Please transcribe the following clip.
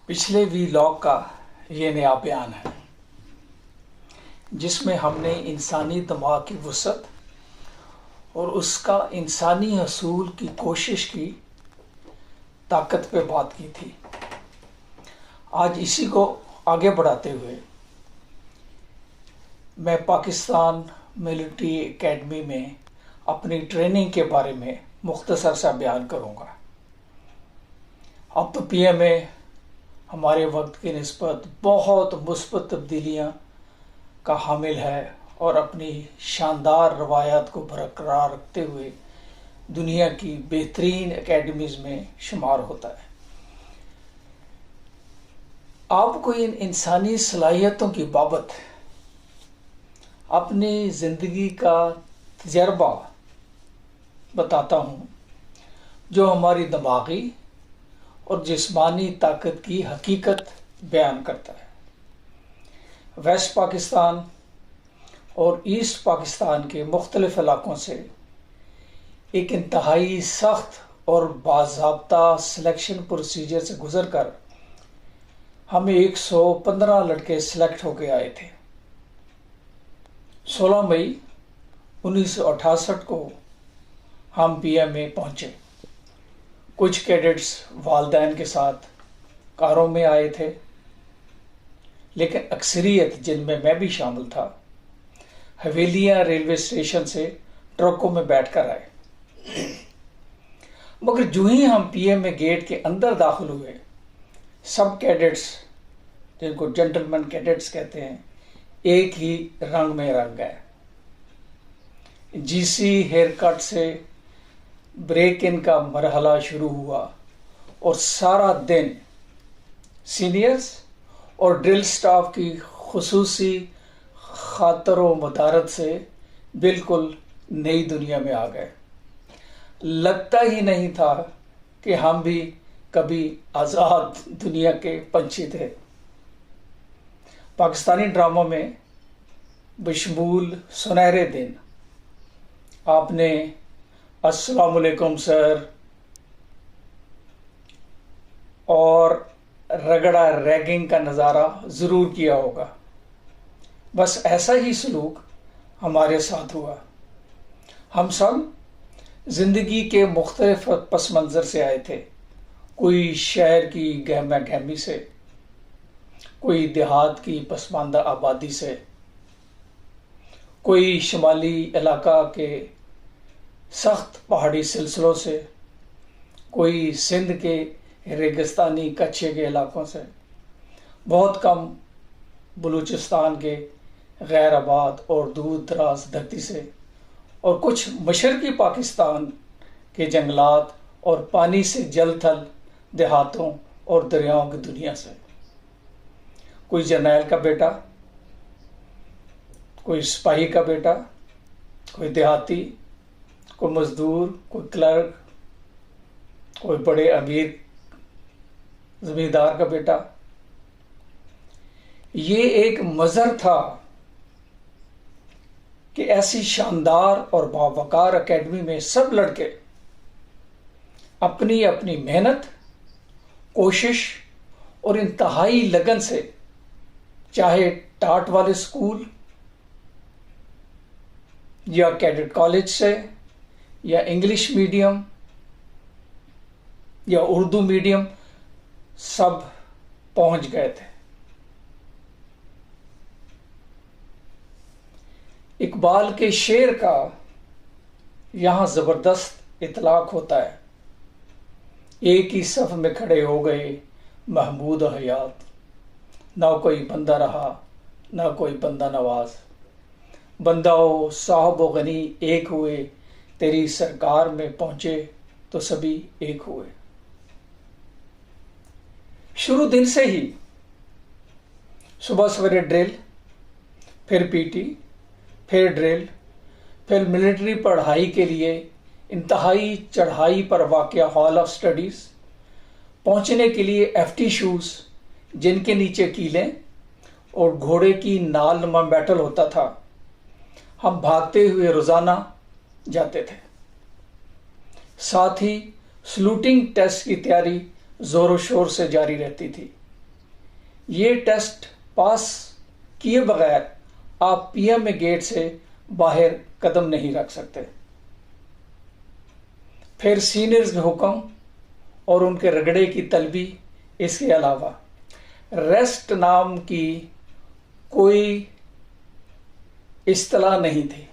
پچھلے ویلاگ کا یہ نیا بیان ہے جس میں ہم نے انسانی دماغ کی وسعت اور اس کا انسانی حصول کی کوشش کی طاقت پہ بات کی تھی۔ آج اسی کو آگے بڑھاتے ہوئے میں پاکستان ملٹری اکیڈمی میں اپنی ٹریننگ کے بارے میں مختصر سا بیان کروں گا۔ اب تو پی ایم اے ہمارے وقت کی نسبت بہت مثبت تبدیلیاں کا حامل ہے اور اپنی شاندار روایات کو برقرار رکھتے ہوئے دنیا کی بہترین اکیڈمیز میں شمار ہوتا ہے۔ آپ کو ان انسانی صلاحیتوں کی بابت اپنی زندگی کا تجربہ بتاتا ہوں جو ہماری دماغی اور جسمانی طاقت کی حقیقت بیان کرتا ہے۔ ویسٹ پاکستان اور ایسٹ پاکستان کے مختلف علاقوں سے ایک انتہائی سخت اور باضابطہ سلیکشن پروسیجر سے گزر کر ہمیں 115 لڑکے سلیکٹ ہو کے آئے تھے۔ 16 مئی 1968 کو ہم پی ایم اے پہنچے۔ کچھ کیڈٹس والدین کے ساتھ کاروں میں آئے تھے، لیکن اکثریت جن میں میں بھی شامل تھا حویلیاں ریلوے اسٹیشن سے ٹرکوں میں بیٹھ کر آئے۔ مگر جو ہی ہم پی ایم اے گیٹ کے اندر داخل ہوئے، سب کیڈٹس جن کو جنٹل مین کیڈٹس کہتے ہیں ایک ہی رنگ میں رنگ گئے۔ جی سی ہیئر کٹ سے بریک ان کا مرحلہ شروع ہوا اور سارا دن سینئرز اور ڈرل سٹاف کی خصوصی خاطر و مدارت سے بالکل نئی دنیا میں آ گئے۔ لگتا ہی نہیں تھا کہ ہم بھی کبھی آزاد دنیا کے پنچھی تھے۔ پاکستانی ڈراموں میں بشمول سنہرے دن آپ نے السلام علیکم سر اور رگڑا ریگنگ کا نظارہ ضرور کیا ہوگا۔ بس ایسا ہی سلوک ہمارے ساتھ ہوا۔ ہم سب زندگی کے مختلف پس منظر سے آئے تھے، کوئی شہر کی گہما گہمی سے، کوئی دیہات کی پسماندہ آبادی سے، کوئی شمالی علاقہ کے سخت پہاڑی سلسلوں سے، کوئی سندھ کے ریگستانی کچھے کے علاقوں سے، بہت کم بلوچستان کے غیر آباد اور دور دراز دھرتی سے، اور کچھ مشرقی پاکستان کے جنگلات اور پانی سے جل تھل دیہاتوں اور دریاؤں کی دنیا سے۔ کوئی جرنیل کا بیٹا، کوئی سپاہی کا بیٹا، کوئی دیہاتی، کوئی مزدور، کوئی کلرک، کوئی بڑے امیر زمیندار کا بیٹا۔ یہ ایک منظر تھا کہ ایسی شاندار اور باوقار اکیڈمی میں سب لڑکے اپنی اپنی محنت، کوشش اور انتہائی لگن سے، چاہے ٹاٹ والے اسکول یا کیڈٹ کالج سے یا انگلش میڈیم یا اردو میڈیم، سب پہنچ گئے تھے۔ اقبال کے شعر کا یہاں زبردست اطلاق ہوتا ہے: ایک ہی صف میں کھڑے ہو گئے محمود و حیات، نہ کوئی بندہ رہا نہ کوئی بندہ نواز، بندہ و صاحب و غنی ایک ہوئے، تیری سرکار میں پہنچے تو سبھی ایک ہوئے۔ شروع دن سے ہی صبح سویرے ڈرل، پھر پی ٹی، پھر ڈرل، پھر ملٹری پڑھائی کے لیے انتہائی چڑھائی پر واقع ہال آف سٹڈیز پہنچنے کے لیے ایف ٹی شوز جن کے نیچے کیلیں اور گھوڑے کی نال نما بیٹل ہوتا تھا، ہم بھاگتے ہوئے روزانہ جاتے تھے۔ ساتھ ہی سلوٹنگ ٹیسٹ کی تیاری زور و شور سے جاری رہتی تھی۔ یہ ٹیسٹ پاس کیے بغیر آپ پی ایم اے گیٹ سے باہر قدم نہیں رکھ سکتے۔ پھر سینئرز کے حکم اور ان کے رگڑے کی طلبی، اس کے علاوہ ریسٹ نام کی کوئی اصطلاح نہیں تھی۔